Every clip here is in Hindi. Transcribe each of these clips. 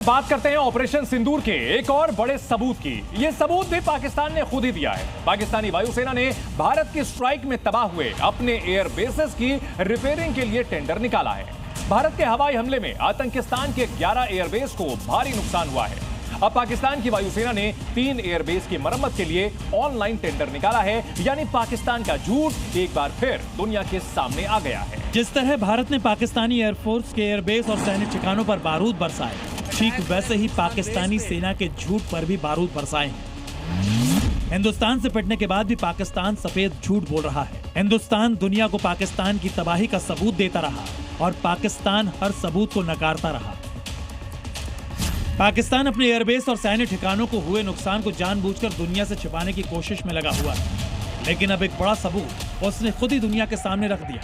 बात करते हैं ऑपरेशन सिंदूर के एक और बड़े सबूत की। ये सबूत भी पाकिस्तान ने खुद ही दिया है। पाकिस्तानी वायुसेना ने भारत की स्ट्राइक में तबाह हुए अपने एयर बेसेस की रिपेयरिंग के लिए टेंडर निकाला है। भारत के हवाई हमले में आतंकिस्तान के 11 एयरबेस को भारी नुकसान हुआ है। अब पाकिस्तान की वायुसेना ने 3 एयरबेस की मरम्मत के लिए ऑनलाइन टेंडर निकाला है। यानी पाकिस्तान का झूठ एक बार फिर दुनिया के सामने आ गया है। जिस तरह भारत ने पाकिस्तानी एयरफोर्स के एयरबेस और सैन्य ठिकानों पर बारूद बरसाए, ठीक वैसे ही पाकिस्तानी सेना के झूठ पर भी बारूद बरसाए हैं। हिंदुस्तान से पिटने के बाद भी पाकिस्तान सफेद झूठ बोल रहा है। हिंदुस्तान दुनिया को पाकिस्तान की तबाही का सबूत देता रहा और पाकिस्तान हर सबूत को नकारता रहा। पाकिस्तान अपने एयरबेस और सैन्य ठिकानों को हुए नुकसान को जानबूझकर दुनिया से छिपाने की कोशिश में लगा हुआ है। लेकिन अब एक बड़ा सबूत उसने खुद ही दुनिया के सामने रख दिया,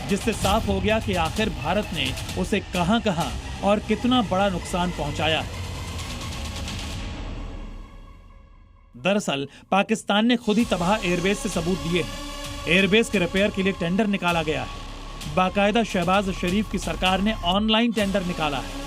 जिससे साफ हो गया कि आखिर भारत ने उसे कहां-कहां और कितना बड़ा नुकसान पहुंचाया है। दरअसल पाकिस्तान ने खुद ही तबाह एयरबेस से सबूत दिए हैं। एयरबेस के रिपेयर के लिए टेंडर निकाला गया है। बाकायदा शहबाज शरीफ की सरकार ने ऑनलाइन टेंडर निकाला है।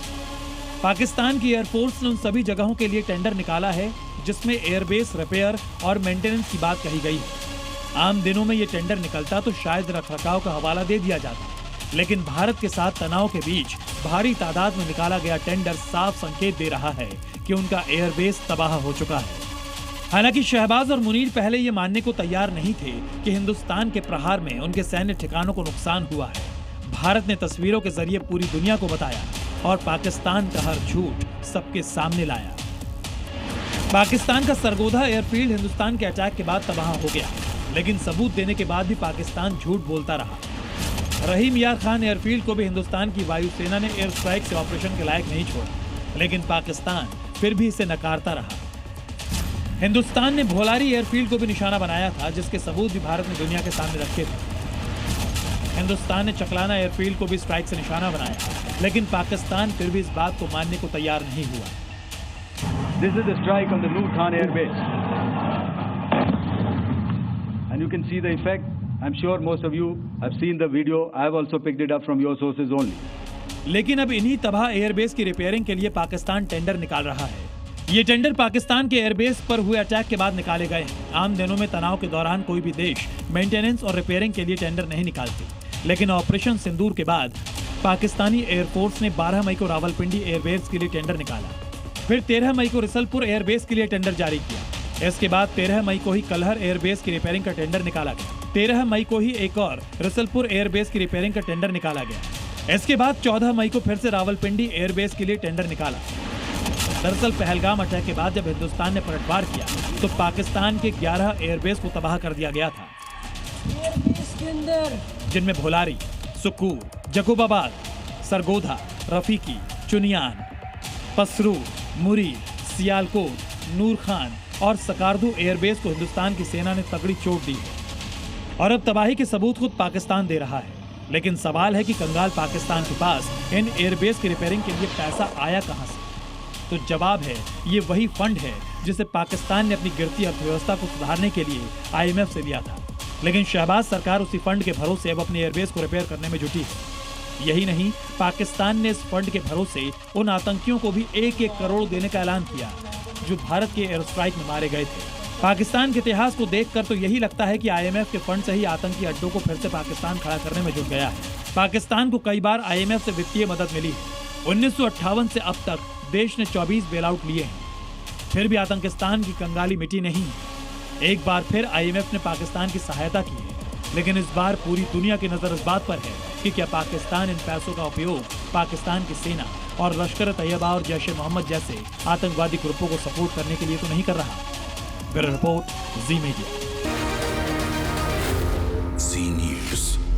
पाकिस्तान की एयरफोर्स ने उन सभी जगहों के लिए टेंडर निकाला है जिसमें एयरबेस रिपेयर और मेंटेनेंस की बात कही गई है। आम दिनों में ये टेंडर निकलता तो शायद रखरखाव का हवाला दे दिया जाता, लेकिन भारत के साथ तनाव के बीच भारी तादाद में निकाला गया टेंडर साफ संकेत दे रहा है कि उनका एयरबेस तबाह हो चुका है। हालांकि शहबाज और मुनीर पहले ये मानने को तैयार नहीं थे कि हिंदुस्तान के प्रहार में उनके सैन्य ठिकानों को नुकसान हुआ है। भारत ने तस्वीरों के जरिए पूरी दुनिया को बताया और पाकिस्तान का हर झूठ सबके सामने लाया। पाकिस्तान का सरगोधा एयरफील्ड हिंदुस्तान के अटैक के बाद तबाह हो गया, लेकिन सबूत देने के बाद भी पाकिस्तान झूठ बोलता रहा। रहीम यार खान एयरफील्ड को भी हिंदुस्तान की वायुसेना ने एयर स्ट्राइक से ऑपरेशन के लायक नहीं छोड़ा, लेकिन पाकिस्तान फिर भी इसे नकारता रहा। हिंदुस्तान ने भोलारी एयरफील्ड को भी निशाना बनाया था, जिसके सबूत भी भारत ने दुनिया के सामने रखे थे। हिंदुस्तान ने चकलाना एयरफील्ड को भी स्ट्राइक से निशाना बनाया, लेकिन पाकिस्तान फिर भी इस बात को मानने को तैयार नहीं हुआ। This is the strike on the Noor Khan Air Base. And you can see the effect. I'm sure most of you have seen the video. I have also picked it up from your sources only. लेकिन अब इन्हीं तबाह एयरबेस की रिपेयरिंग के लिए पाकिस्तान टेंडर निकाल रहा है। ये टेंडर पाकिस्तान के एयरबेस पर हुए अटैक के बाद निकाले गए हैं। आम दिनों में तनाव के दौरान कोई भी देश मेंटेनेंस और रिपेयरिंग के लिए टेंडर नहीं निकालते, लेकिन ऑपरेशन सिंदूर के बाद पाकिस्तानी एयरफोर्स ने 12 मई को रावलपिंडी एयरबेस के लिए टेंडर निकाला। फिर 13 मई को रिसलपुर एयरबेस के लिए टेंडर जारी किया। इसके बाद 13 मई को ही कलहर एयरबेस की रिपेयरिंग का टेंडर निकाला गया। 13 मई को ही एक और रिसलपुर एयरबेस की रिपेयरिंग का टेंडर निकाला गया। इसके बाद 14 मई को फिर से रावलपिंडी एयरबेस के लिए टेंडर निकाला। दरअसल पहलगाम अटैक के बाद जब हिंदुस्तान ने पलटवार किया तो पाकिस्तान के 11 एयरबेस को तबाह कर दिया गया था, जिनमें भोलारी, सुकूर, जकोबाबाद, सरगोधा, रफीकी, चुनियान, पसरूर, मुरीर, सियालकोट, नूर खान और सकारदू एयरबेस को हिंदुस्तान की सेना ने तगड़ी चोट दी है। और अब तबाही के सबूत खुद पाकिस्तान दे रहा है। लेकिन सवाल है कि कंगाल पाकिस्तान के पास इन एयरबेस की रिपेयरिंग के लिए पैसा आया कहां से? तो जवाब है, ये वही फंड है जिसे पाकिस्तान ने अपनी गिरती अर्थव्यवस्था को सुधारने के लिए IMF से लिया था। लेकिन शहबाज सरकार उसी फंड के भरोसे अब अपने एयरबेस को रिपेयर करने में जुटी है। यही नहीं, पाकिस्तान ने इस फंड के भरोसे उन आतंकियों को भी 1-1 करोड़ देने का ऐलान किया जो भारत के एयर स्ट्राइक में मारे गए थे। पाकिस्तान के इतिहास को देखकर तो यही लगता है कि IMF के फंड से ही आतंकी अड्डों को फिर से पाकिस्तान खड़ा करने में जुट गया है। पाकिस्तान को कई बार IMF से वित्तीय मदद मिली है। 1958 से अब तक देश ने 24 बेलआउट लिए हैं, फिर भी आतंकिस्तान की कंगाली मिटी नहीं। एक बार फिर IMF ने पाकिस्तान की सहायता की है, लेकिन इस बार पूरी दुनिया की नजर इस बात पर है कि क्या पाकिस्तान इन पैसों का उपयोग पाकिस्तान की सेना और लश्कर तैयबा और जैश ए मोहम्मद जैसे आतंकवादी ग्रुपों को सपोर्ट करने के लिए तो नहीं कर रहा। ब्यूरो रिपोर्ट, जी मीडिया। जी न्यूज़।